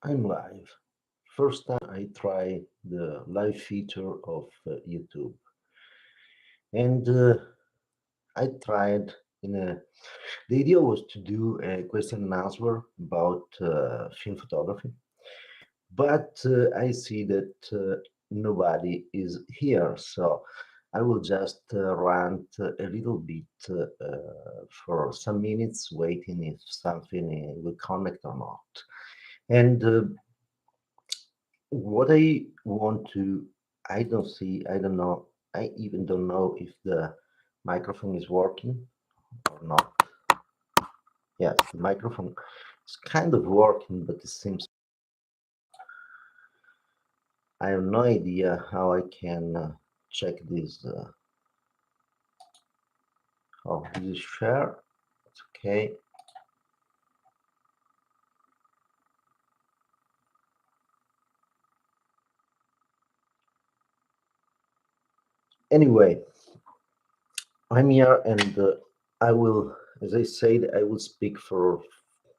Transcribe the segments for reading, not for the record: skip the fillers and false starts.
I'm live. First time I try the live feature of YouTube, and I tried in a. The idea was to do a question and answer about film photography, but I see that nobody is here, so I will just rant a little bit for some minutes, waiting if something will connect or not. And what I want to, I don't see, I don't know, I even don't know if the microphone is working or not. Yes, the microphone is kind of working, but it seems I have no idea how I can check this. Oh, this is share. It's okay. Anyway, I'm here and I will, as I said, I will speak for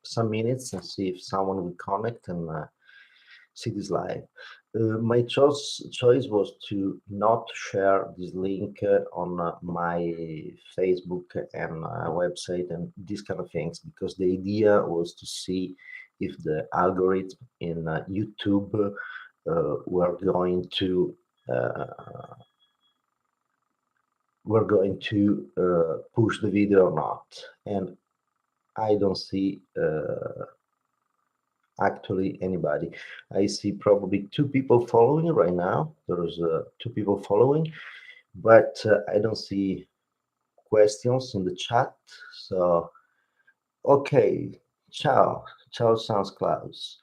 some minutes and see if someone will connect and see this live. My choice was to not share this link on my Facebook and website and these kind of things because the idea was to see if the algorithm in YouTube uh, were going to push the video or not, and I don't see actually anybody. I see probably two people following right now. There's two people following, but I don't see questions in the chat. So, okay, ciao, ciao, Sans Claus.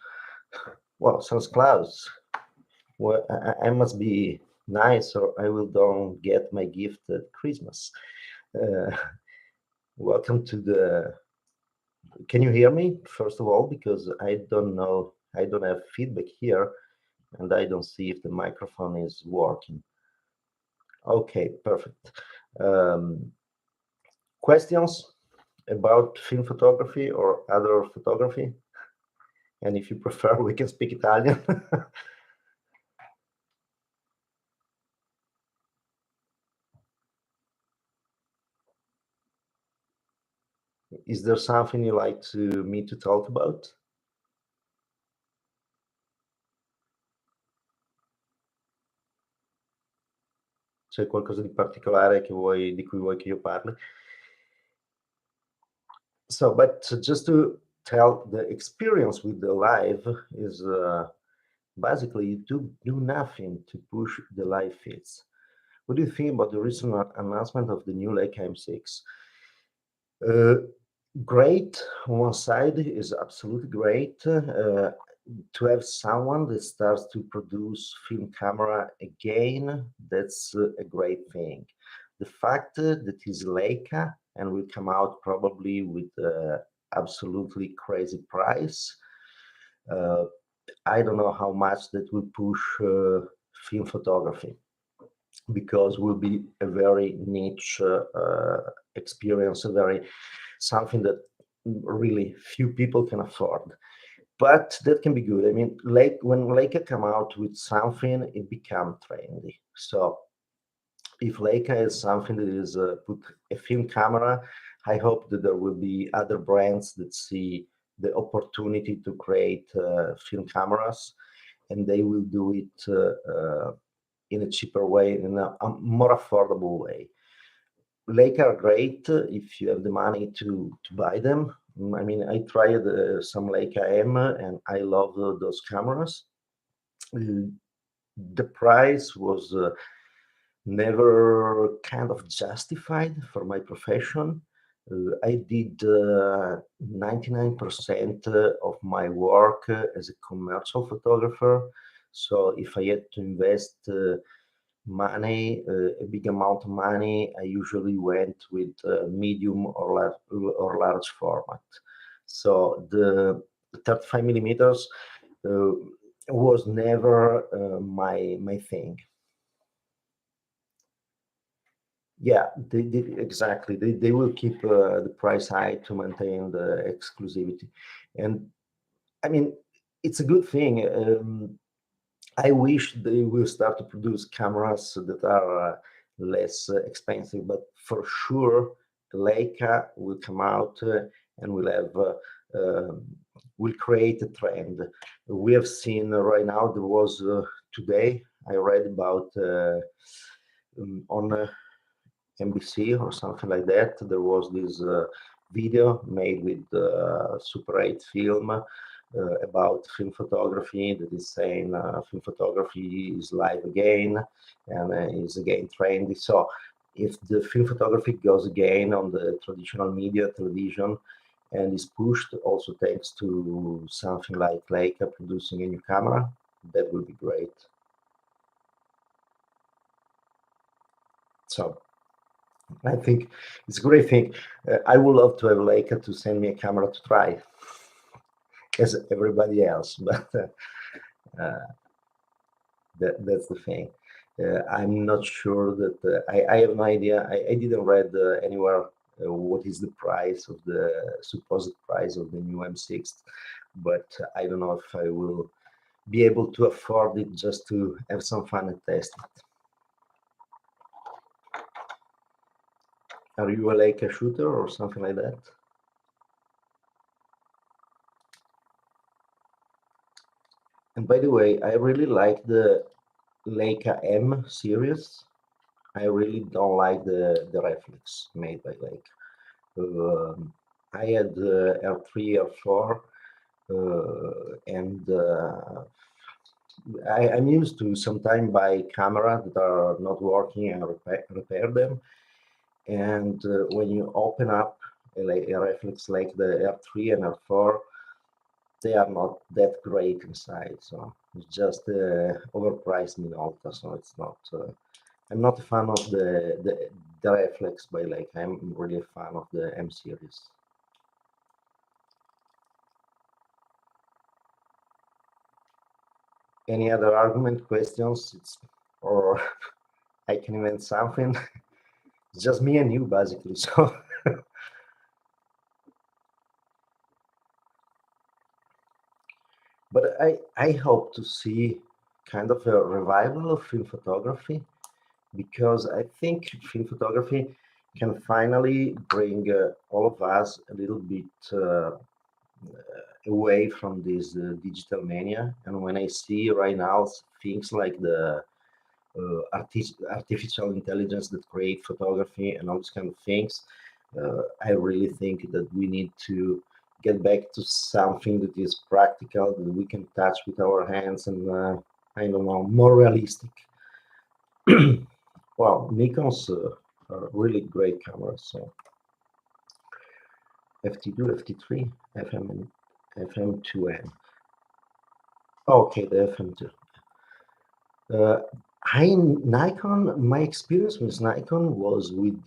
Well, Sans Claus, well, I must be nice, or I will don't get my gift at Christmas. Uh, welcome to the. Can you hear me first of all? Because I don't know, I don't have feedback here, and I don't see if the microphone is working. Okay, perfect. Um, questions about film photography or other photography? And if you prefer, we can speak Italian. Is there something you like to me to talk about? C'è qualcosa di particolare che vuoi, di cui vuoi che io parli? So, but just to tell, the experience with the live is basically you do nothing to push the live feeds. What do you think about the recent announcement of the new Leica M6? Uh, Great on one side is absolutely great to have someone that starts to produce film camera again. That's a great thing. The fact that is Leica and will come out probably with absolutely crazy price. uh, I don't know how much that will push film photography because will be a very niche experience, a very something that really few people can afford. But that can be good. I mean, like when Leica come out with something, it become trendy. So if Leica is something that is put a film camera, I hope that there will be other brands that see the opportunity to create film cameras, and they will do it in a cheaper way, in a more affordable way. Leica are great if you have the money to buy them. I mean, I tried some Leica M, and I love those cameras. Uh, the price was never kind of justified for my profession. I did 99% of my work as a commercial photographer. So if I had to invest money, a big amount of money, I usually went with medium or large format. So the 35 millimeters uh, was never my thing. Yeah, exactly. They will keep the price high to maintain the exclusivity. And I mean, it's a good thing. I wish they will start to produce cameras that are less expensive, but for sure, Leica will come out and will have will create a trend. We have seen right now. There was today. I read about on NBC or something like that. There was this video made with Super 8 film about film photography that is saying film photography is live again and is again trendy. So if the film photography goes again on the traditional media, television, and is pushed also thanks to something like Leica producing a new camera, that will be great. So I think it's a great thing. I would love to have Leica to send me a camera to try, as everybody else, but that's the thing. I'm not sure that I have no idea. I didn't read anywhere what is the price of the supposed price of the new M6, but I don't know if I will be able to afford it just to have some fun and test it. Are you a Leica shooter or something like that? And by the way, I really like the Leica M series. I really don't like the reflex made by Leica. I had R3, R4, and I'm used to sometimes buy camera that are not working and repair them. And when you open up a reflex like the R3 and R4, they are not that great inside. So it's just overpriced Minolta. So it's not. I'm not a fan of the reflex by Leica. I'm really a fan of the M series. Any other argument, questions? It's or I can invent something. It's just me and you basically. So, but I hope to see kind of a revival of film photography because I think film photography can finally bring all of us a little bit away from this digital mania. And when I see right now things like the artificial intelligence that create photography and all these kind of things, I really think that we need to get back to something that is practical, that we can touch with our hands, and I don't know, more realistic. Well, Nikon's are really great cameras. So FT2, FT3, FM, and FM2N. Okay, the FM2. Uh, Nikon. My experience with Nikon was with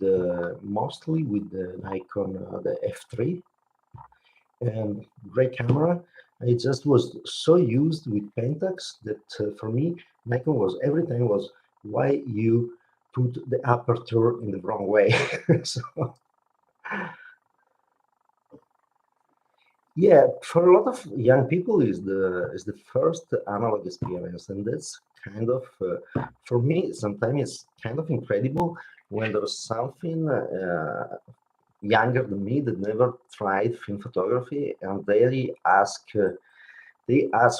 mostly with the Nikon the F3 and great camera. I just was so used with Pentax that for me Nikon was every time was why you put the aperture in the wrong way. So yeah, for a lot of young people is the first analog experience, and that's kind of for me sometimes it's kind of incredible when there's something younger than me that never tried film photography, and they ask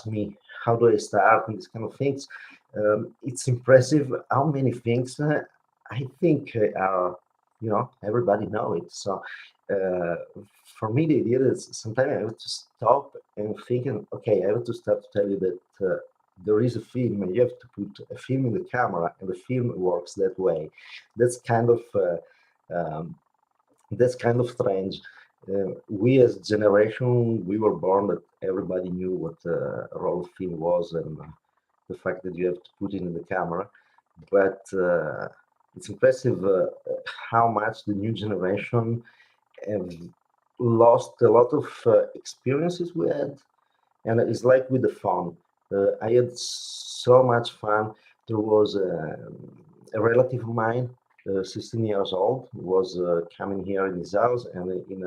me how do I start and these kind of things. It's impressive how many things I think are everybody know it. So uh, for me, the idea is sometimes I have to stop and thinking, okay, I have to start to tell you that there is a film and you have to put a film in the camera and the film works that way. That's kind of strange. We as generation, we were born that everybody knew what a roll film was and the fact that you have to put it in the camera. But it's impressive how much the new generation have lost a lot of experiences we had. And it's like with the phone. I had so much fun. There was a relative of mine, 16 years old, was coming here in his house, and in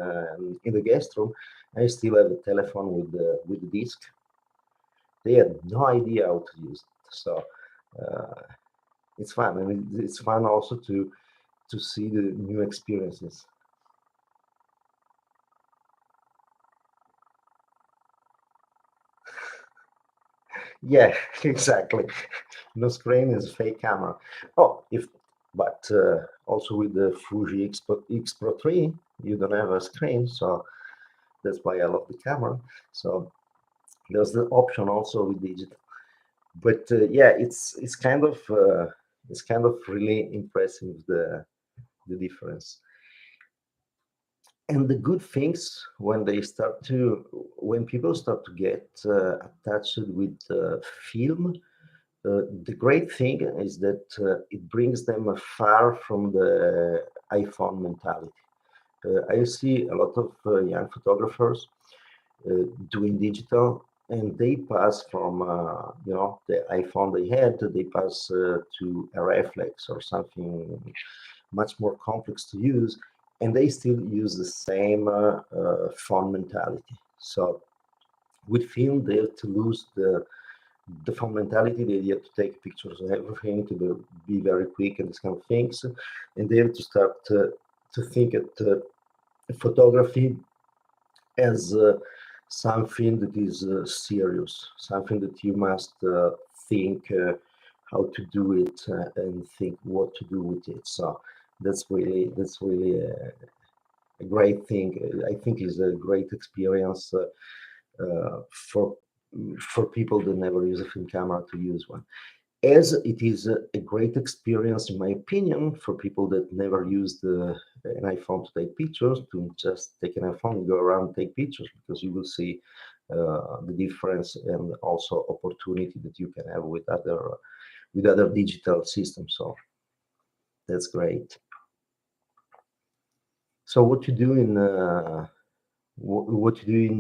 the guest room, I still have a telephone with the disc. they had no idea how to use it. So uh, it's fun, and it's fun also to see the new experiences. Yeah, exactly. No screen is a fake camera. Oh, if but also with the Fuji X Pro 3, you don't have a screen, so that's why I love the camera. So there's the option also with digital. But yeah, it's kind of really impressive the difference. And the good things when people start to get attached with film. The great thing is that it brings them far from the iPhone mentality. I see a lot of young photographers doing digital, and they pass from the iPhone they had, they pass to a reflex or something much more complex to use, and they still use the same phone mentality. So with film, they have to lose the phone mentality, the idea to take pictures of everything, to be very quick and these kind of things, and they have to start to think at photography as something that is serious, something that you must think how to do it and think what to do with it. So that's really a great thing. I think is a great experience for people that never use a film camera to use one. As it is a great experience, in my opinion, for people that never used an iPhone to take pictures, to just take an iPhone and go around and take pictures, because you will see the difference and also opportunity that you can have with other digital systems. So that's great. So what you do in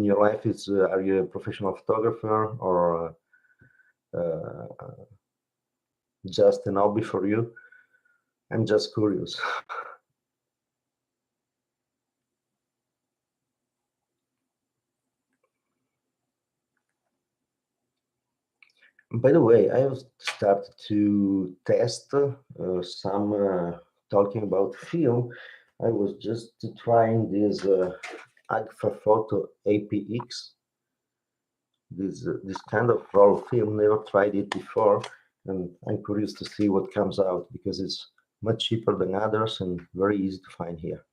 your life is are you a professional photographer or uh, just an hobby for you? I'm just curious. By the way, I have started to test some talking about film. I was just trying this Agfa Photo APX, this kind of raw film. Never tried it before, and I'm curious to see what comes out because it's much cheaper than others and very easy to find here.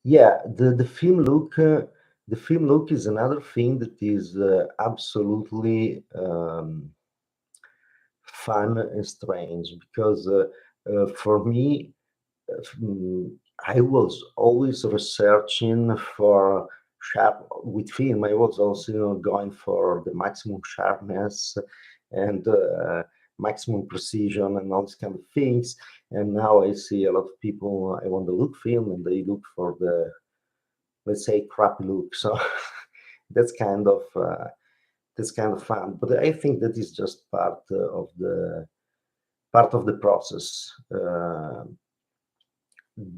Yeah, the film look is another thing that is absolutely fun and strange because for me, mm, I was always researching for sharp with film. I was also going for the maximum sharpness and maximum precision and all these kind of things. And now I see a lot of people. I want to look film, and they look for the, let's say, crappy look. So that's kind of fun. But I think that is just part of the process.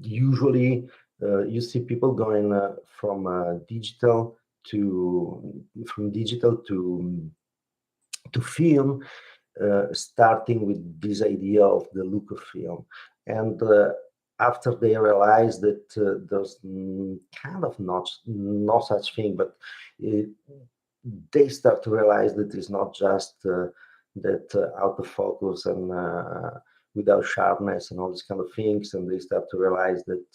Usually, you see people going from digital to film, starting with this idea of the look of film, and after they realize that there's kind of not no such thing, but uh, they start to realize that it's not just that out of focus and without sharpness and all these kind of things, and they start to realize that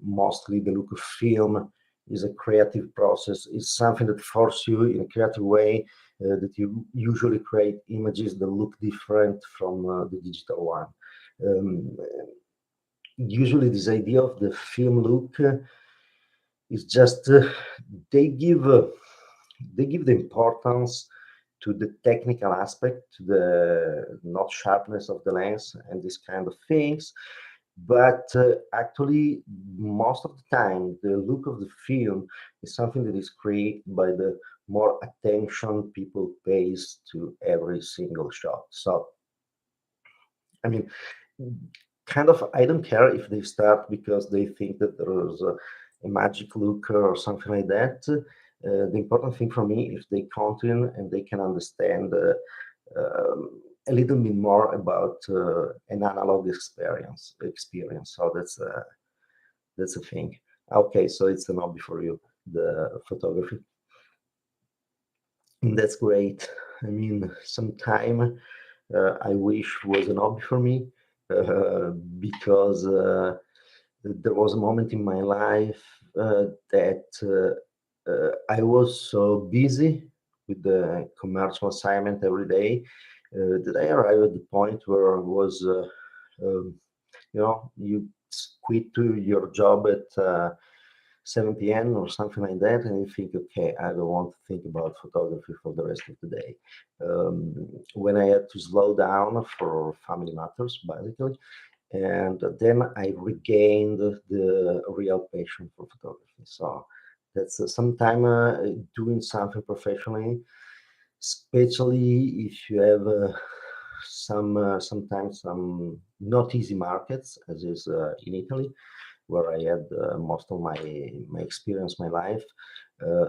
mostly the look of film is a creative process. It's something that forces you in a creative way that you usually create images that look different from the digital one. Um, Usually, this idea of the film look is just they give the importance to the technical aspect, to the not sharpness of the lens and these kind of things. But actually, most of the time, the look of the film is something that is created by the more attention people pays to every single shot. So, I mean, kind of, I don't care if they start because they think that there is a magic look or something like that. The important thing for me is they continue and they can understand a little bit more about an analog experience. So that's a thing. Okay, so it's an hobby for you, the photography. And that's great. I mean, sometime I wish was an hobby for me because there was a moment in my life that I was so busy with the commercial assignment every day that I arrived at the point where I was, you quit to your job at 7 p.m. or something like that, and you think, okay, I don't want to think about photography for the rest of the day. When I had to slow down for family matters, basically, and then I regained the real passion for photography. So that's sometime doing something professionally, especially if you have sometimes some not easy markets, as is in Italy, where I had most of my experience, my life.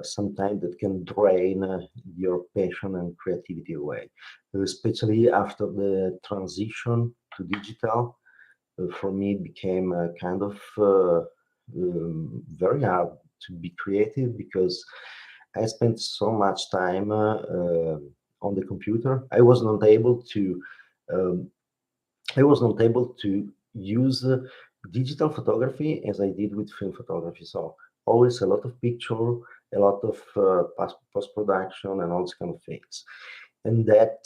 Sometimes that can drain your passion and creativity away, especially after the transition to digital. For me, it became kind of very hard to be creative because I spent so much time on the computer. Um, I was not able to use digital photography as I did with film photography. So always a lot of picture, a lot of post production, and all these kind of things. And that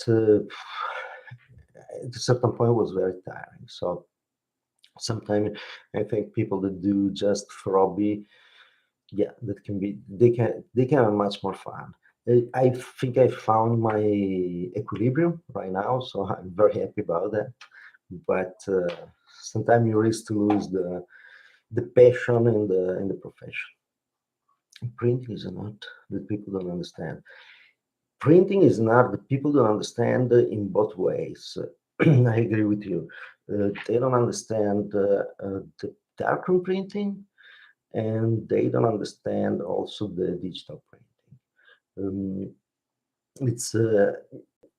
at a certain point was very tiring. So sometimes I think people that do just for hobby, yeah, that can be they can have much more fun. I think I found my equilibrium right now, so I'm very happy about that. But sometimes you risk to lose the passion in the profession. Printing is an art that people don't understand. Printing is an art that people don't understand in both ways. I agree with you. They don't understand the darkroom printing, and they don't understand also the digital printing. Um, it's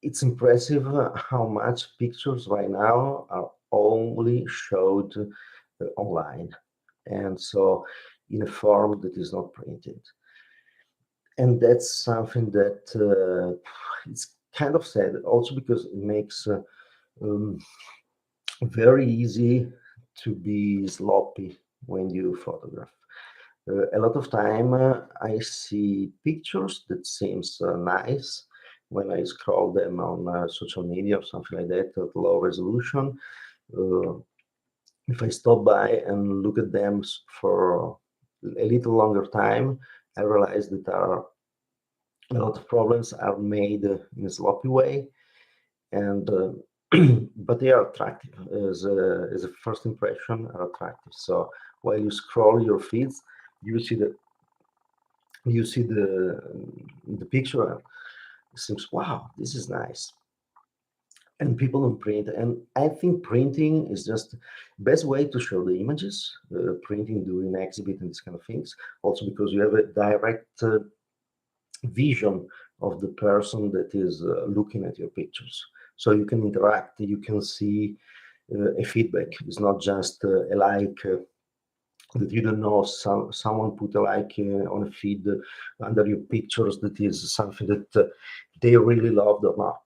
it's impressive how much pictures right now are only showed online, and so in a form that is not printed. And that's something that it's kind of sad, also because it makes um, very easy to be sloppy when you photograph. A lot of time I see pictures that seems nice when I scroll them on social media or something like that at low resolution. Uh, if I stop by and look at them for a little longer time, I realize that there are a lot of problems are made in a sloppy way, and but they are attractive as a first impression are attractive. So while you scroll your feeds, you see the you see the picture and it seems, wow, this is nice. And people don't print, and I think printing is just best way to show the images. Printing during exhibit and these kind of things, also because you have a direct vision of the person that is looking at your pictures, so you can interact, you can see a feedback. It's not just a like that you don't know, someone put a like on a feed under your pictures, that is something that they really loved or not.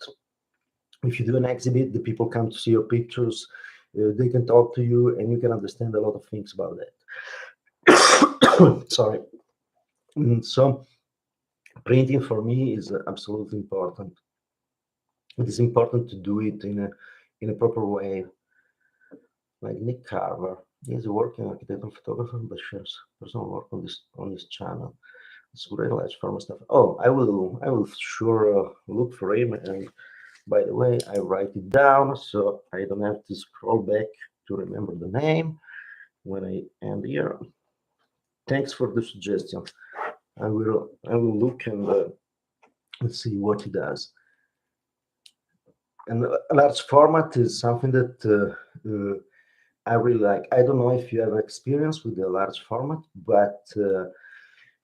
If you do an exhibit, the people come to see your pictures, they can talk to you, and you can understand a lot of things about that. Sorry. So printing for me is absolutely important. It is important to do it in a proper way, like Nick Carver. He's a working architect and photographer, but shares personal work on this channel. It's really large pharma stuff. Oh, I will sure look for him. And by the way, I write it down so I don't have to scroll back to remember the name when I end here. Thanks for the suggestion. I will look and let's see what he does. And a large format is something that I really like. I don't know if you have experience with the large format, but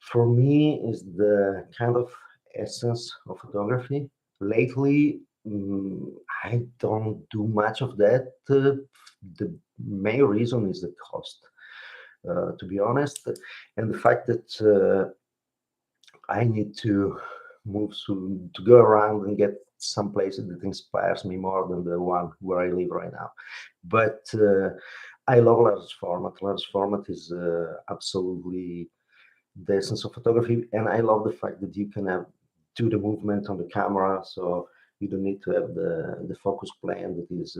for me is the kind of essence of photography. Lately, I don't do much of that. The main reason is the cost, to be honest, and the fact that I need to move soon to go around and get some places that inspires me more than the one where I live right now. But I love large format. Large format is absolutely the essence of photography, and I love the fact that you can have do the movement on the camera, so you don't need to have the focus plane that is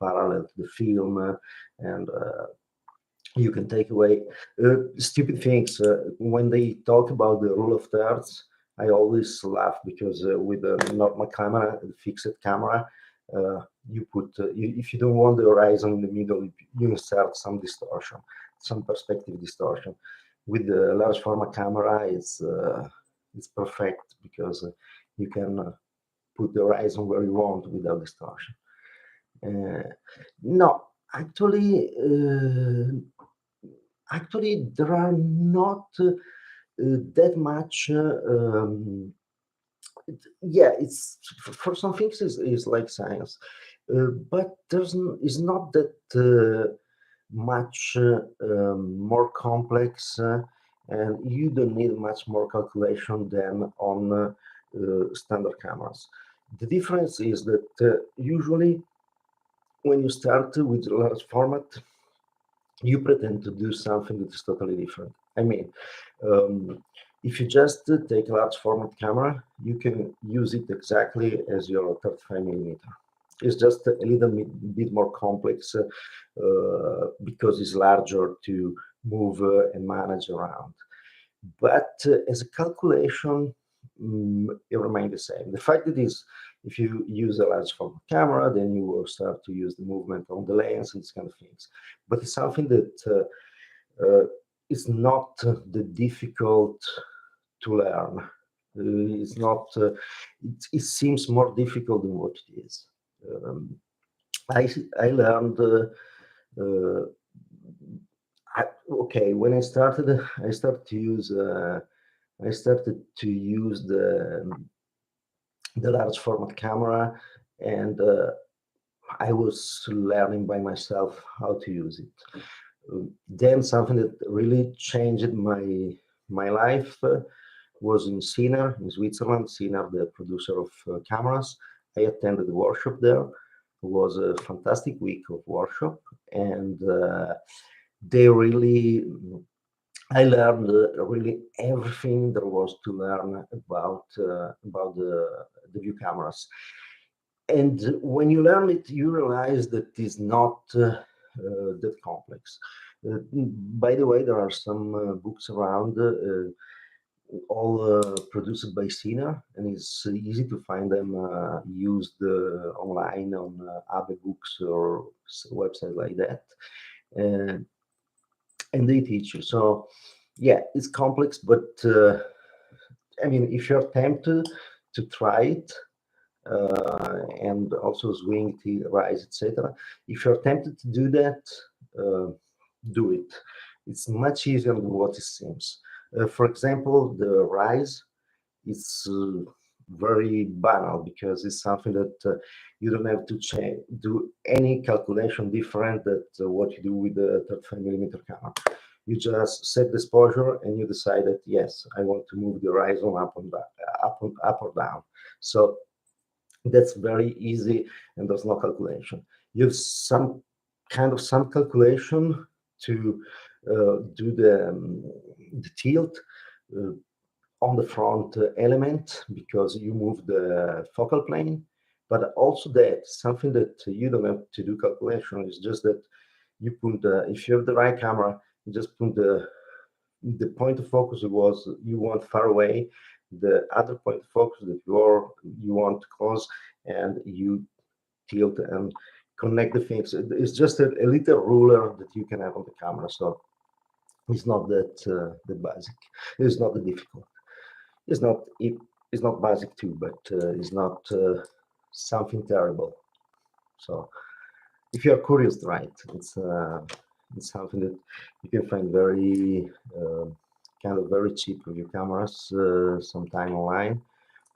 parallel to the film, and you can take away stupid things. When they talk about the rule of thirds, I always laugh because with a normal camera, the fixed camera, you put if you don't want the horizon in the middle, you insert some distortion, some perspective distortion. With the large format camera, it's perfect because you can put the horizon where you want without distortion. Uh, no, actually, there are not that much. Yeah, it's for some things is like science, but is not that much more complex, and you don't need much more calculation than on standard cameras. The difference is that usually when you start with large format, you pretend to do something that is totally different. I mean, um, if you just take a large format camera, you can use it exactly as your 35 millimeter. It's just a little bit more complex because it's larger to move and manage around. But as a calculation, it remains the same. The fact that is, if you use a large format camera, then you will start to use the movement on the lens and these kind of things. But it's something that is not the difficult to learn. It's not. It seems more difficult than what it is. Um, I learned. Uh, okay, when I started to use. I started to use the large format camera, and I was learning by myself how to use it. Then something that really changed my life was in Siner in Switzerland. Siner, the producer of cameras. I attended a workshop there. It was a fantastic week of workshop, and they really I learned really everything there was to learn about the view cameras. And when you learn it, you realize that it's not that complex. By the way, there are some books around, all produced by Sina, and it's easy to find them used online on Abe Books or website like that. And and they teach you. So, yeah, it's complex, but I mean, if you're tempted to try it, and also swing, rise, etc., if you're tempted to do that, uh, do it. It's much easier than what it seems. For example, the rise is very banal because it's something that you don't have to do any calculation different that what you do with the 35 millimeter camera. You just set the exposure and you decide that yes, I want to move the horizon up and down, up or down. So that's very easy and there's no calculation. You have some calculation to do the tilt uh, on the front element because you move the focal plane, but also that something that you don't have to do calculation is just that you put if you have the right camera, you just put the point of focus was you want far away, the other point of focus that you want close, and you tilt and connect the things. It's just a little ruler that you can have on the camera, so it's not that the basic. It's not the difficult. It's not it's not basic too, but it's not something terrible. So if you're curious, right? It's something that you can find very kind of very cheap review cameras sometime online,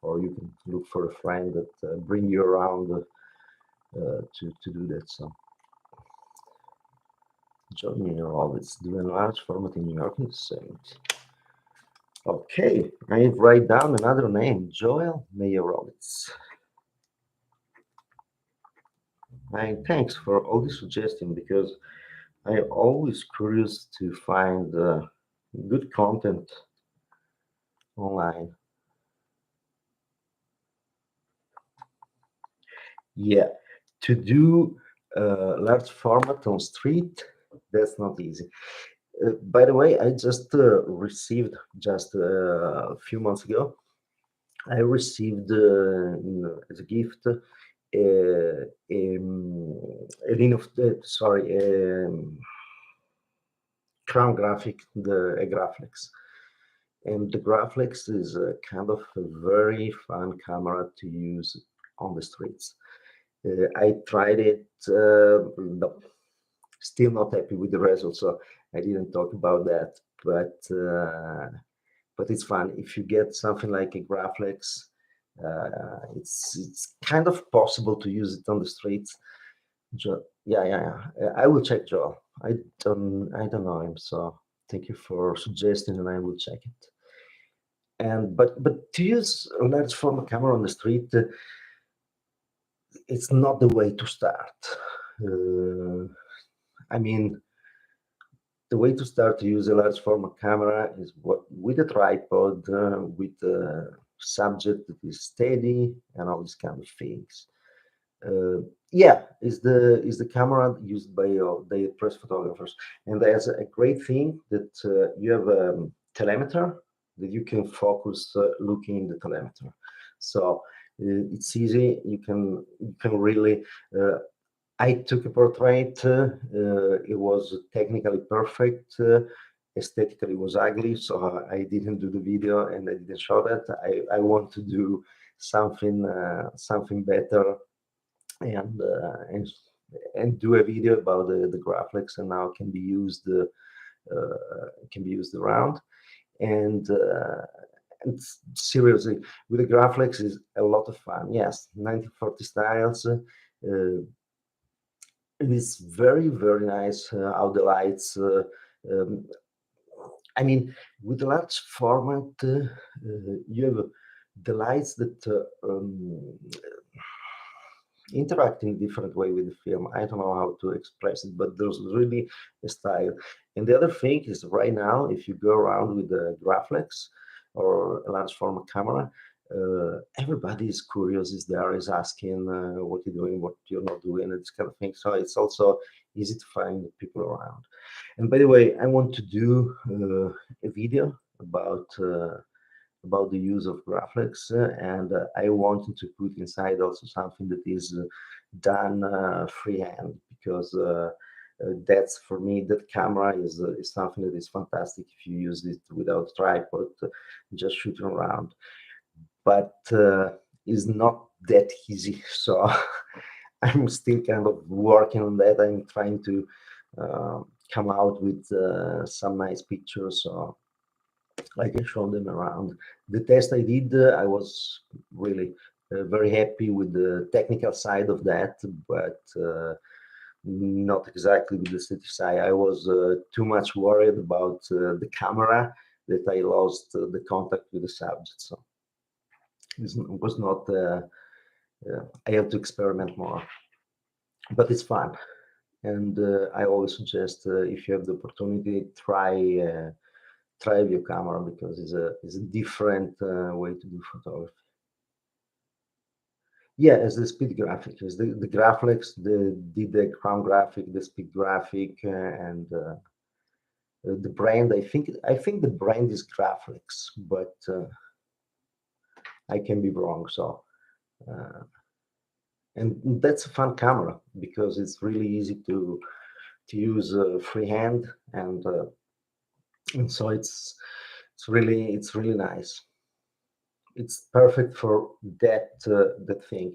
or you can look for a friend that bring you around to do that. So John Meyerowitz doing large format in New York is Saint. Okay, I write down another name, Joel Meyerowitz. And thanks for all the suggestion because I always curious to find good content online. Yeah, to do large format on street, that's not easy. By the way, I just received just a few months ago. I received as a gift a Linux, sorry, Crown Graphic, a Graflex. And the Graflex is a kind of a very fun camera to use on the streets. I tried it, no, still not happy with the results, so I didn't talk about that. But it's fun if you get something like a Graflex. It's kind of possible to use it on the streets. Yeah, yeah, yeah. I will check Joel. I don't know him, so thank you for suggesting, and I will check it. And but to use a large format camera on the street, it's not the way to start. Uh, I mean, the way to start to use a large format camera is what with a tripod, with a subject that is steady, and all these kind of things. Uh, yeah, is the camera used by the press photographers, and there's a great thing that you have a telemeter that you can focus looking in the telemeter. So it's easy. You can really. I took a portrait. It was technically perfect. Aesthetically, it was ugly, so I didn't do the video and I didn't show that. I want to do something better and and do a video about the Graflex, and now can be used around. And seriously, with the Graflex is a lot of fun. Yes, 1940 styles. It is very nice how the lights. Um, I mean, with the large format, you have the lights that interact in different way with the film. I don't know how to express it, but there's really a style. And the other thing is right now, if you go around with the Graflex or a large format camera, everybody is curious, is there, is asking what you're doing, what you're not doing, and this kind of thing. So it's also easy to find people around. And by the way, I want to do a video about the use of Graflex, and I wanted to put inside also something that is done freehand because that's for me that camera is something that is fantastic if you use it without tripod, just shooting around. But it's not that easy. So I'm still kind of working on that. I'm trying to uh, come out with some nice pictures. So I can show them around. The test I did, I was really very happy with the technical side of that, but not exactly with the city side. I was too much worried about the camera that I lost the contact with the subject. So it was not. I have to experiment more, but it's fun. And I always suggest if you have the opportunity, try your camera because it's a different way to do photography. Yeah, as the speed graphic, as the Graflex, did the Crown Graphic, the speed graphic, and the brand. I think the brand is Graflex, but I can be wrong. So, uh, and that's a fun camera because it's really easy to use freehand, and so it's really nice. it's perfect for that thing.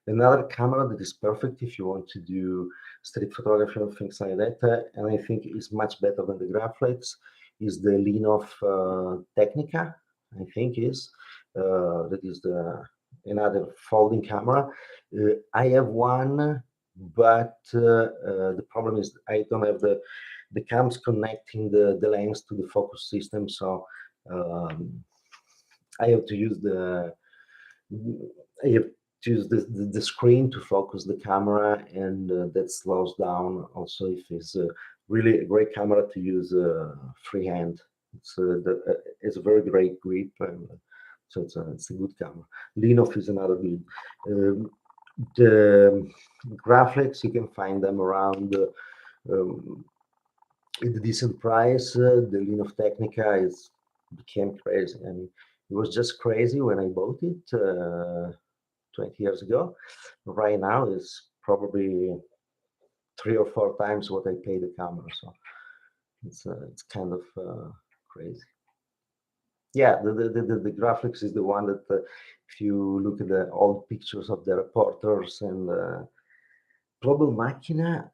Another camera that is perfect if you want to do street photography or things like that, and I think is much better than the Graflex, is the Linov Technica. I think is that is the another folding camera. I have one, but the problem is I don't have the cams connecting the lens to the focus system, so um, I have to use I have to use the screen to focus the camera, and that slows down. Also, if it's really a great camera to use freehand, it's a very great grip, and so it's a good camera. Linov is another good. Um, the Graflex, you can find them around um, at a decent price. The Linov Technica is became crazy. I mean, it was just crazy when I bought it 20 years ago. Right now, it's probably 3 or 4 times what I pay the camera. So it's kind of crazy. Yeah, the graphics is the one that if you look at the old pictures of the reporters and Global Machina,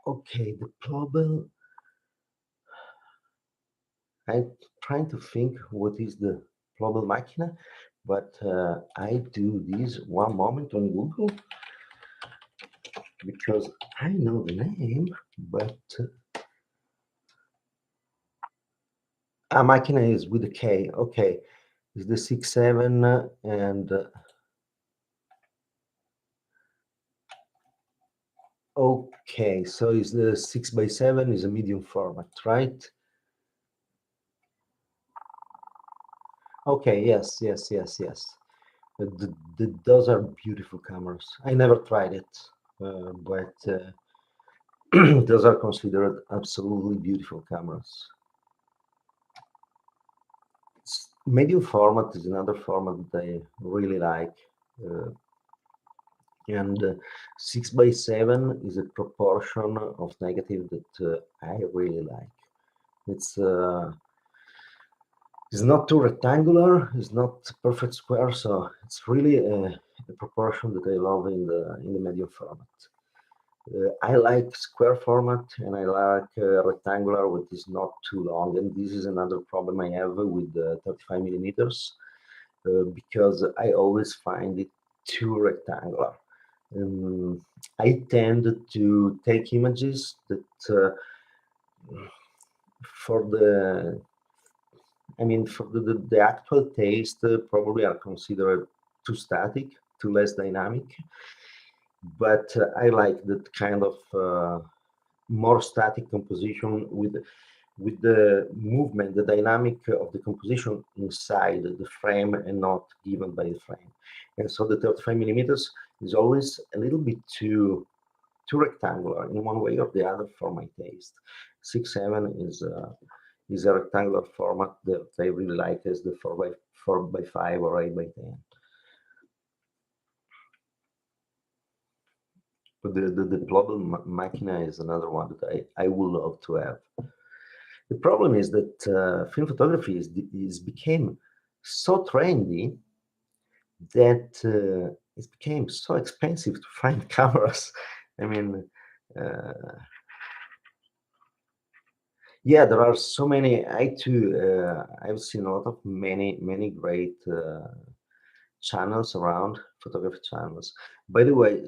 okay, the Global. I'm trying to think what is the Global Machina, but I do this one moment on Google because I know the name, but Machina is with a K. Okay, it's the 6.7 and okay, so it's the 6x7 is a medium format, right? Okay, yes, yes, yes, yes. Those are beautiful cameras. I never tried it, but those are considered absolutely beautiful cameras. Medium format is another format that I really like. Uh, and 6x7 is a proportion of negative that I really like. It's uh, it's not too rectangular, it's not perfect square, so it's really a proportion that I love in the medium format. I like square format and I like rectangular, which is not too long. And this is another problem I have with 35 millimeters because I always find it too rectangular. Um, I tend to take images that for the actual taste probably are considered too static, too less dynamic. But I like that kind of more static composition with the movement, the dynamic of the composition inside the frame and not given by the frame. And so the 35 millimeters is always a little bit too rectangular in one way or the other for my taste. 6.7 is a rectangular format that I really like as the 4x5 or 8x10. But the global machina is another one that I would love to have. The problem is that film photography is became so trendy that it became so expensive to find cameras. I mean, uh, yeah, there are so many. I too, I've seen a lot of many great channels around photography channels. By the way,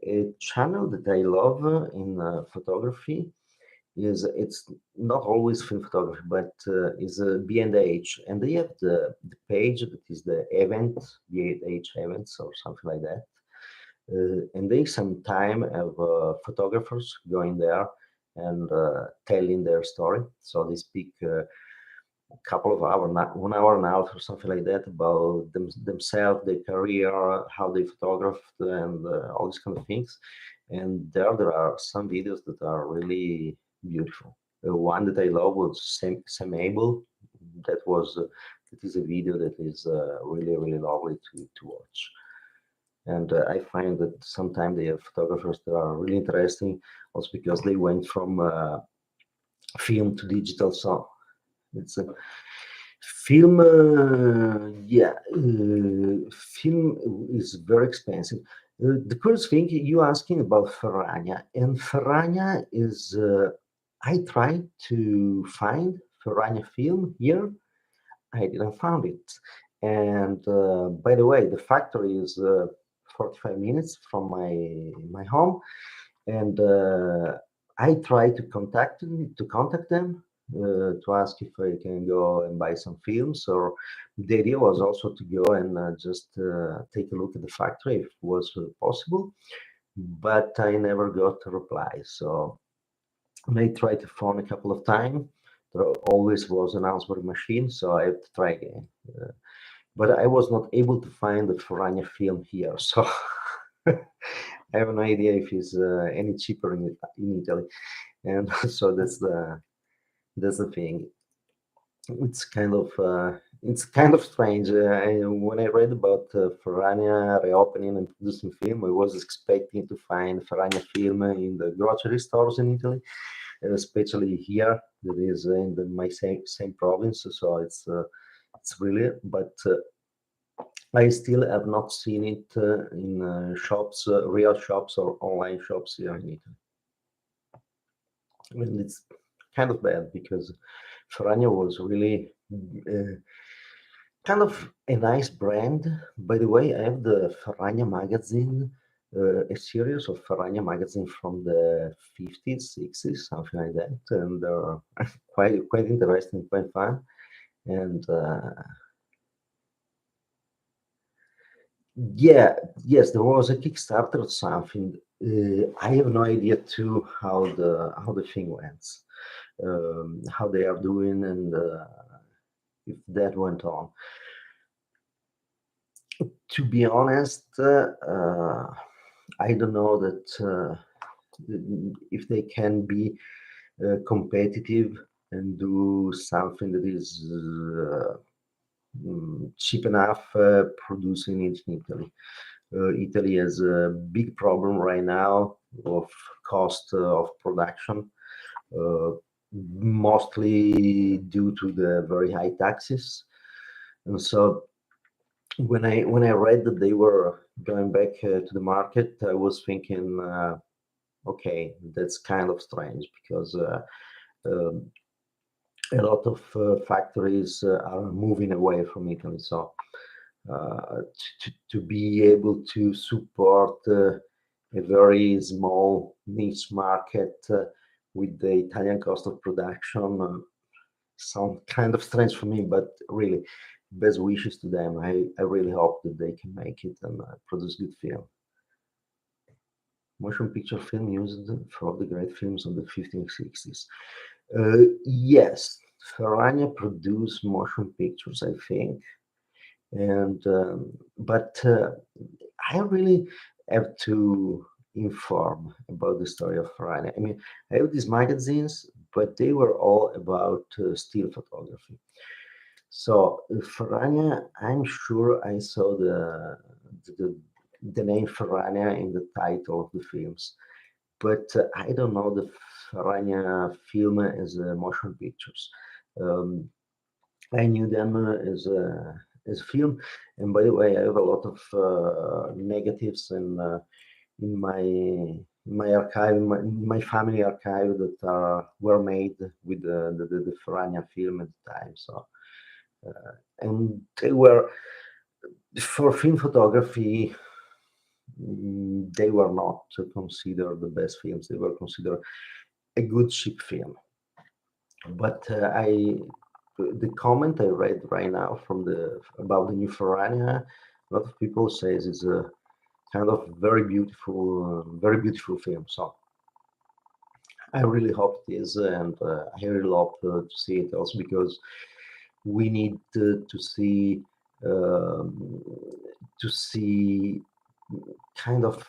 a channel that I love in photography is it's not always film photography, but is B&H, and they have the page that is the event B&H events or something like that. And they sometime have photographers going there and telling their story. So they speak a couple of hours, 1 hour and a half or something like that about themselves, their career, how they photographed, and all these kind of things. And there are some videos that are really beautiful. The one that I love was Sam Abel. That is a video that is really lovely to watch. And I find that sometimes they have photographers that are really interesting, also because they went from film to digital. So it's Film, yeah, film is very expensive. The first thing you asking about Ferragna, and Ferragna is, I tried to find Ferragna film here. I didn't find it. And by the way, the factory is 45 minutes from my home, and I try to contact them to ask if I can go and buy some films. Or the idea was also to go and just take a look at the factory if it was possible, but I never got a reply. So I tried to phone a couple of times. There always was an answering machine, so I had to try again. But I was not able to find the Ferragna film here, so I have no idea if it's any cheaper in Italy. And so that's the thing. It's kind of strange. When I read about Ferragna reopening and producing film, I was expecting to find Ferragna film in the grocery stores in Italy, especially here that is in my same province. So it's really, but I still have not seen it in shops, real shops or online shops here in Italy. And it's kind of bad because Ferragna was really kind of a nice brand. By the way, I have the Ferragna magazine, a series of Ferragna magazine from the 50s, 60s, something like that, and they're quite interesting, quite fun. And yeah, yes, there was a Kickstarter or something. I have no idea too how the thing went, how they are doing, and if that went on. To be honest, I don't know that if they can be competitive and do something that is cheap enough producing it in Italy. Italy has a big problem right now of cost of production, uh, mostly due to the very high taxes. And so when I read that they were going back to the market, I was thinking, okay, that's kind of strange because um, a lot of factories are moving away from Italy. So to be able to support a very small niche market with the Italian cost of production sound kind of strange for me, but really, best wishes to them. I really hope that they can make it and produce good film. Motion picture film used for the great films of the 1560s. Yes, Ferragna produced motion pictures, I think, and but I really have to inform about the story of Ferragna. I mean, I have these magazines, but they were all about still photography. So Ferragna, I'm sure I saw the, the name Ferragna in the title of the films, but I don't know the Ferragna film as motion pictures. Um, I knew them as a film, and by the way, I have a lot of negatives in my archive, in my family archive that were made with the Ferragna film at the time. So and they were for film photography. They were not considered the best films. They were considered a good cheap film. But the comment I read right now from the about the new Ferrania, a lot of people says it's a kind of very beautiful film. So I really hope it is, and I really love to see it also because we need um, to see kind of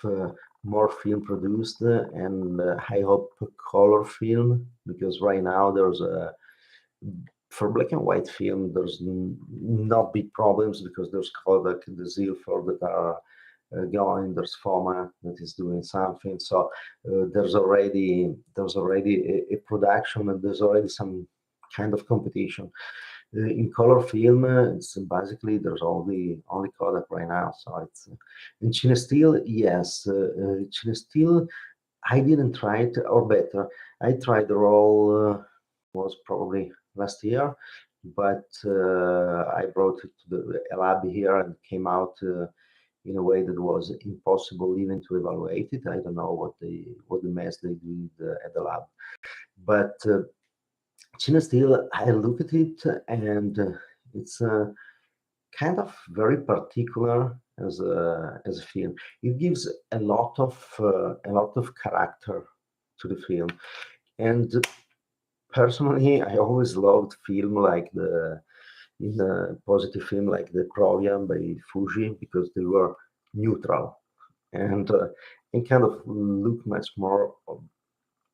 more film produced, and I hope color film because right now there's a for black and white film there's not big problems because there's Kodak, the Zilford that are going. There's Foma that is doing something. So there's already a production and there's already some kind of competition. In color film, it's basically there's only Kodak right now. So it's in Cinestill, yes. Cinestill, I didn't try it, or better, I tried the roll was probably last year, but I brought it to the lab here and came out in a way that was impossible even to evaluate it. I don't know what the mess they did at the lab, but Cinestill, I look at it and it's kind of very particular as a film. It gives a lot of character to the film, and personally, I always loved film like the in a positive film like the Provian by Fuji because they were neutral and kind of look much more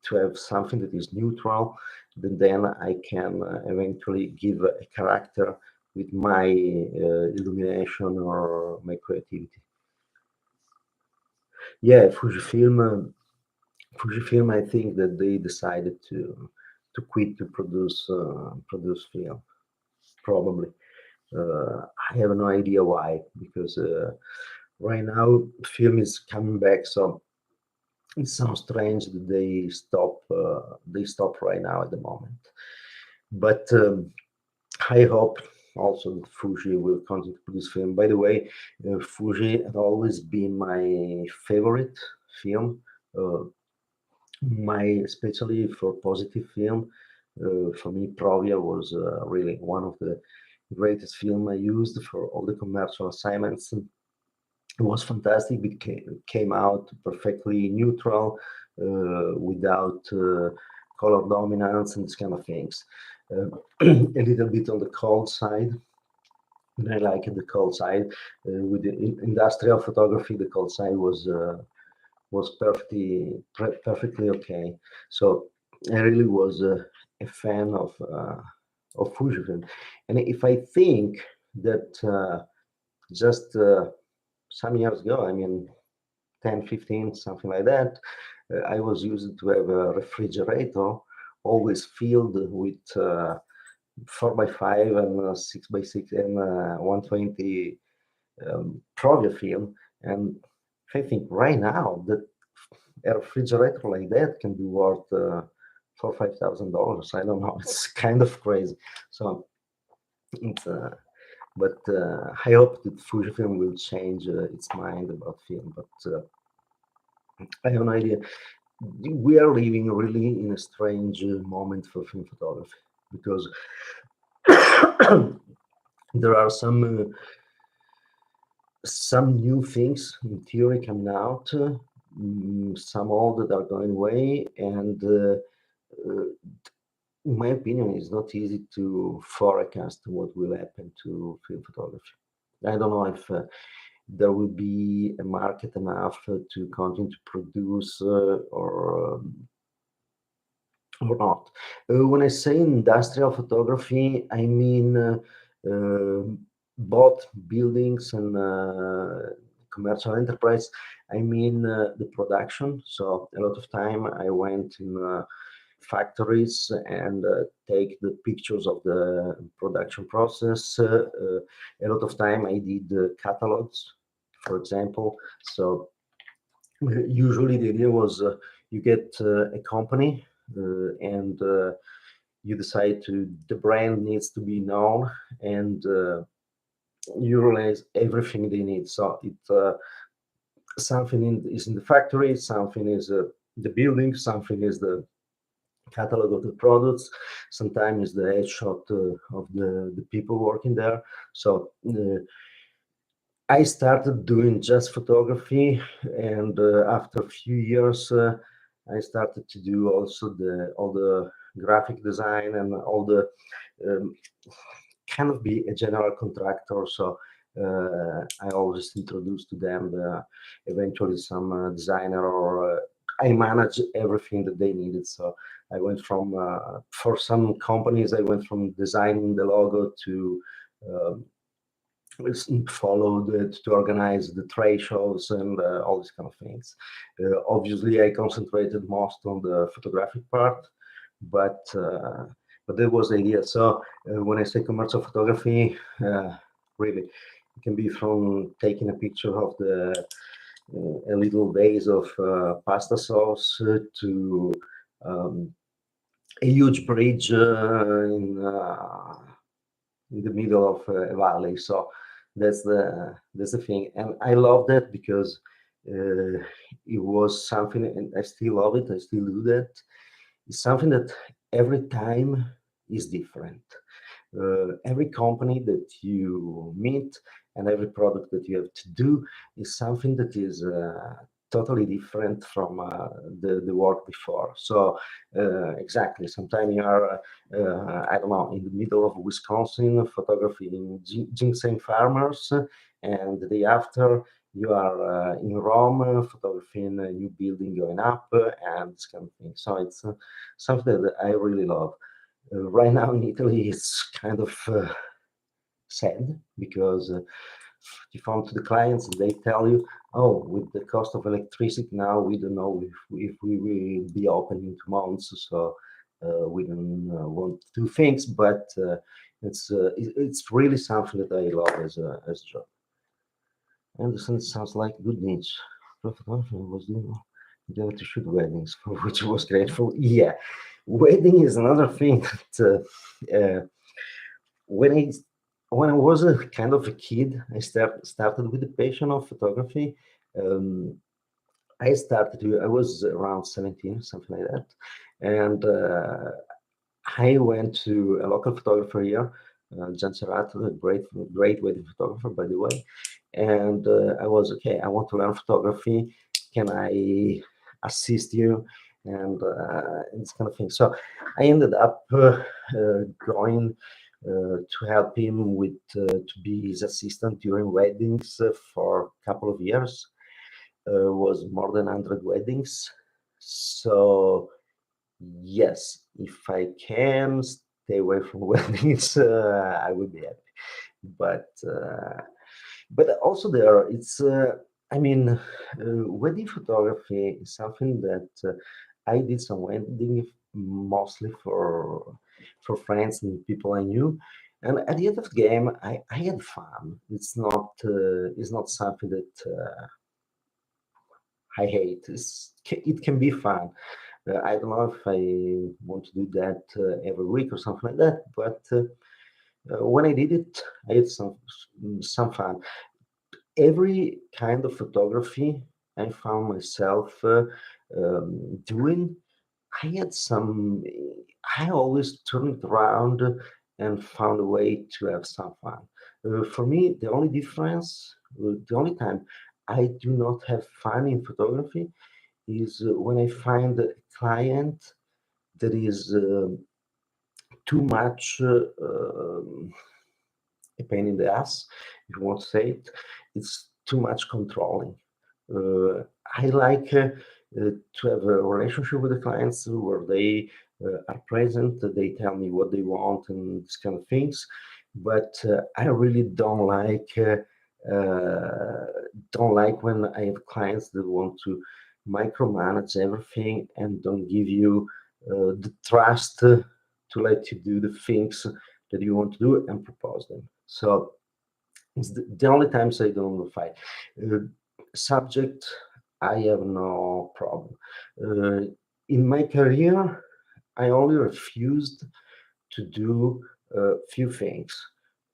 to have something that is neutral, then I can eventually give a character with my illumination or my creativity. Yeah, Fujifilm. I think that they decided to quit to produce film. Probably, I have no idea why because right now film is coming back, so it sounds strange that they stop right now at the moment. But I hope also that Fuji will continue to produce film. By the way, Fuji had always been my favorite film. Uh, my especially for positive film. For me, Provia was really one of the greatest film I used for all the commercial assignments. It was fantastic. It came out perfectly neutral, without color dominance and this kind of things. A little bit on the cold side. And I like the cold side. With the industrial photography, the cold side was perfectly okay. So I really was a fan of Fujifilm. And if I think that just some years ago, I mean 10, 15, something like that, I was used to have a refrigerator always filled with 4 by 5 and 6 by 6 and 120 Provia film. And I think right now that a refrigerator like that can be worth $4,000, $5,000. I don't know. It's kind of crazy. So it's but I hope that Fujifilm will change its mind about film. But I have no idea. We are living really in a strange moment for film photography because there are some new things in theory coming out, some old that are going away, and uh, in my opinion, it's not easy to forecast what will happen to film photography. I don't know if there will be a market enough to continue to produce or not. When I say industrial photography, I mean uh, both buildings and commercial enterprise. I mean the production. So a lot of time I went in factories and take the pictures of the production process. A lot of time I did catalogs, for example. So usually the idea was you get a company and you decide to the brand needs to be known and you realize everything they need. So it something is in the factory, something is the building, something is the catalog of the products, sometimes the headshot of the people working there. So I started doing just photography, and after a few years, I started to do also the all the graphic design and all the um, kind of be a general contractor. So I always introduce to them eventually some designer or I manage everything that they needed. So I went from for some companies, I went from designing the logo to um, followed it to organize the trade shows and all these kind of things. Obviously, I concentrated most on the photographic part, but but that was the idea. So when I say commercial photography, really, it can be from taking a picture of the a little vase of pasta sauce to um, a huge bridge in the middle of a valley. So that's the thing, and I love that because it was something, and I still love it. I still do that. It's something that every time is different. Every company that you meet and every product that you have to do is something that is totally different from the work before. So exactly, sometimes you are, I don't know, in the middle of Wisconsin photographing ginseng farmers, and the day after you are in Rome photographing a new building going up and this kind of thing. So it's something that I really love. Right now in Italy, it's kind of sad because you phone to the clients and they tell you, "Oh, with the cost of electricity now, we don't know if we will be open in 2 months, so we don't want to do things." But it's really something that I love as a job. Anderson sounds like good niche. Prophet Orphan was doing endeavor to shoot weddings, for which I was grateful. Yeah, wedding is another thing that when I when I was a kind of a kid, I started with the passion of photography. Um, I was around 17, something like that, and I went to a local photographer here, Gian Serrato, a great wedding photographer, by the way. And I was okay. I want to learn photography. Can I assist you? And this kind of thing. So I ended up going to help him with to be his assistant during weddings for a couple of years. Was more than 100 weddings. So yes, if I can stay away from weddings, I would be happy. But also there, I mean, wedding photography is something that I did some wedding mostly for friends and people I knew. And at the end of the game, I had fun. It's not something that I hate. It can be fun. I don't know if I want to do that every week or something like that, but when I did it, I had some fun. Every kind of photography I found myself doing, I had some. I always turned around and found a way to have some fun. For me, the only time I do not have fun in photography is when I find a client that is too much a pain in the ass, if you want to say it. It's too much controlling. I like to have a relationship with the clients where they are present, they tell me what they want and these kind of things. But I really uh, don't like when I have clients that want to micromanage everything and don't give you the trust to let you do the things that you want to do and propose them. So it's the only times I don't fight. Uh, Subject, I have no problem. Uh, in my career, I only refused to do a few things.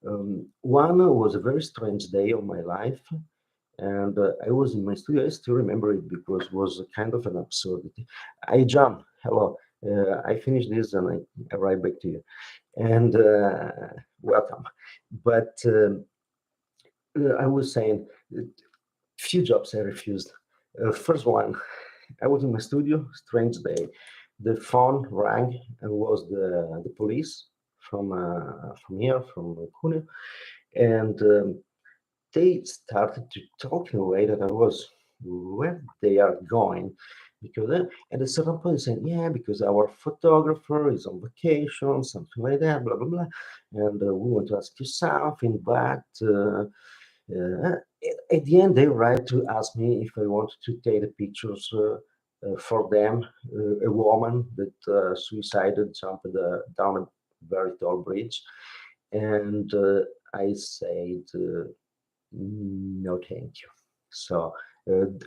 One was a very strange day of my life, and I was in my studio. I still remember it because it was a kind of an absurdity. Hi, John. Hello. I finished this and I arrive back to you. And welcome. But I was saying, few jobs I refused. First one, I was in my studio, strange day. The phone rang and was the police from here, from Cuneo, and they started to talk in a way that I was where they are going. Because at a certain point, saying, yeah, because our photographer is on vacation, something like that, blah, blah, blah. And we want to ask you something, but at the end, they write to ask me if I want to take the pictures for them. A woman that suicided jumped down very tall bridge, and I said, no, thank you. So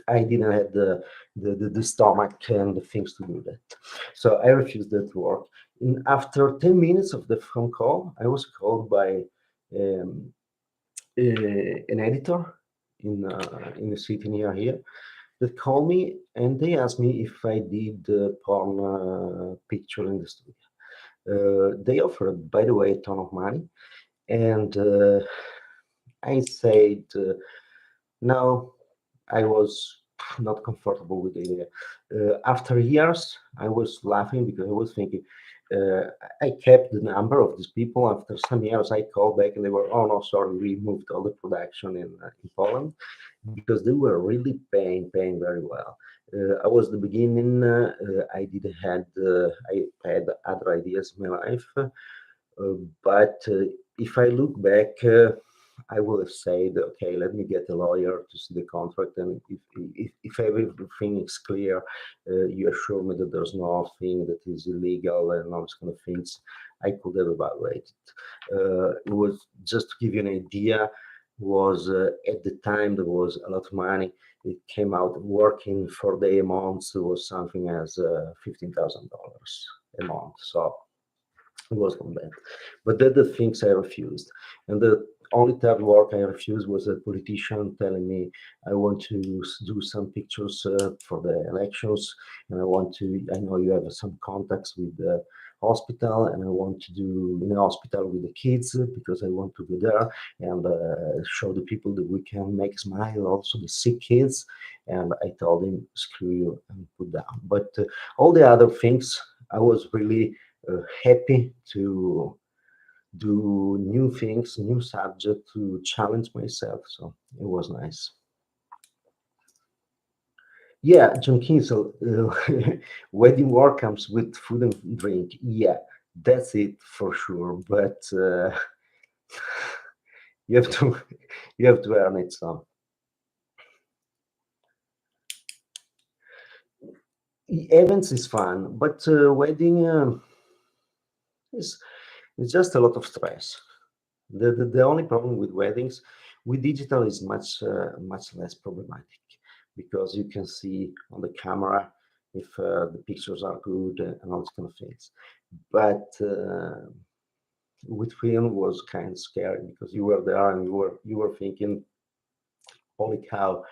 I didn't have the stomach and the things to do that. So I refused that work. And after 10 minutes of the phone call, I was called by um, an editor in the city near here that called me, and they asked me if I did porn picture in the studio. They offered, by the way, a ton of money, and I said no. I was not comfortable with the idea. After years, I was laughing because I was thinking, uh, I kept the number of these people. After some years, I called back and they were, oh no, sorry, we moved all the production in Poland because they were really paying very well. I was the beginning. I didn't had I had other ideas in my life, but if I look back, I will have said, okay, let me get a lawyer to see the contract, and if everything is clear, you assure me that there's nothing that is illegal and all those kind of things, I could have evaluated. It was just to give you an idea. Was at the time there was a lot of money. It came out working for the month was something as $15,000 a month. So it was not bad. But then the things I refused. And the only third work I refused was a politician telling me, I want to do some pictures for the elections, and I know you have some contacts with the hospital, and I want to do in the hospital with the kids because I want to go there and show the people that we can make smile also the sick kids. And I told him, screw you and put down. But all the other things, I was really happy to do new things, new subject to challenge myself. So it was nice. Yeah, John Kinsel, wedding work comes with food and drink. Yeah, that's it for sure. But you have to you have to earn it. So events is fun, but wedding is it's just a lot of stress. The only problem with weddings, with digital, is much less problematic because you can see on the camera if the pictures are good and all those kind of things. But with film was kind of scary because you were there and you were thinking, holy cow,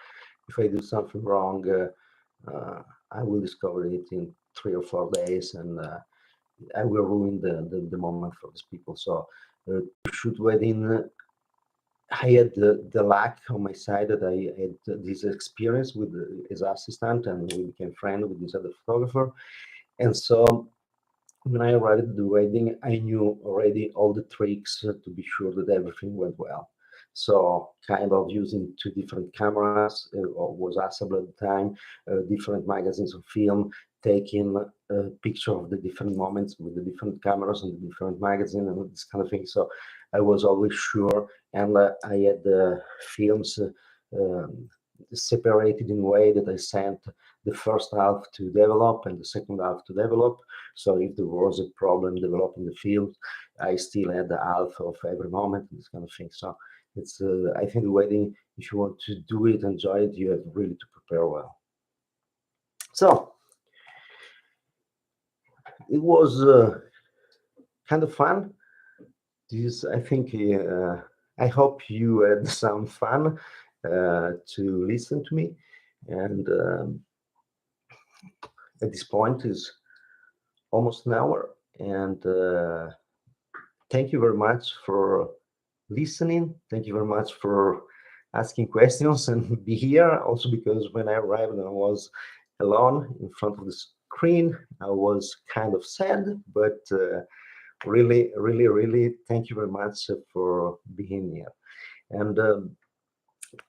if I do something wrong, I will discover it in 3 or 4 days, and I will ruin the moment for these people. So to shoot wedding, I had the luck on my side that I had this experience with his assistant, and we became friends with this other photographer. And so when I arrived at the wedding, I knew already all the tricks to be sure that everything went well. So, kind of using two different cameras, or was Hasselblad at the time, different magazines of film, taking a picture of the different moments with the different cameras and the different magazine and this kind of thing. So, I was always sure, and I had the films separated in a way that I sent the first half to develop and the second half to develop. So if there was a problem developing the field, I still had the half of every moment, this kind of thing. So it's I think the wedding, if you want to do it, enjoy it, you have really to prepare well. So it was kind of fun. This I think I hope you had some fun to listen to me. And at this point is almost an hour. And thank you very much for listening. Thank you very much for asking questions and be here. Also, because when I arrived and I was alone in front of the screen, I was kind of sad, but really, really, really thank you very much for being here. And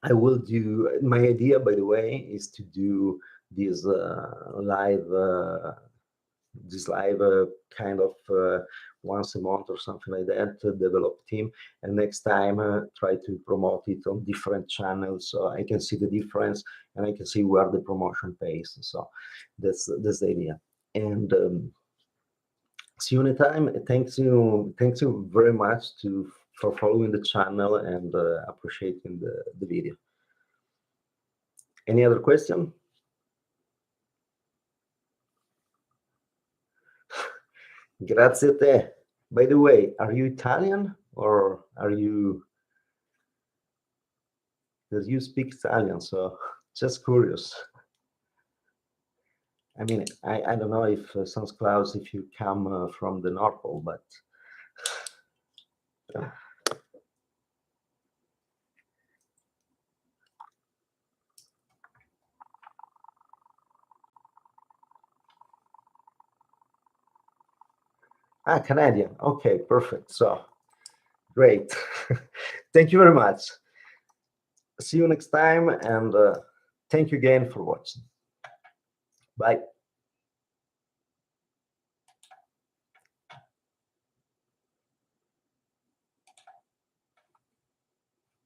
I will do my idea, by the way, is to do this live kind of once a month or something like that, develop team, and next time try to promote it on different channels so I can see the difference and I can see where the promotion pays. So that's the idea. And See you anytime. Thanks you very much for following the channel and appreciating the video. Any other question? Grazie a te. By the way, are you Italian or are you? Because you speak Italian, so just curious. I mean, I don't know if Sans Claus, if you come from the North Pole, but Canadian. Okay, perfect. So great. Thank you very much. See you next time, and thank you again for watching. Bye.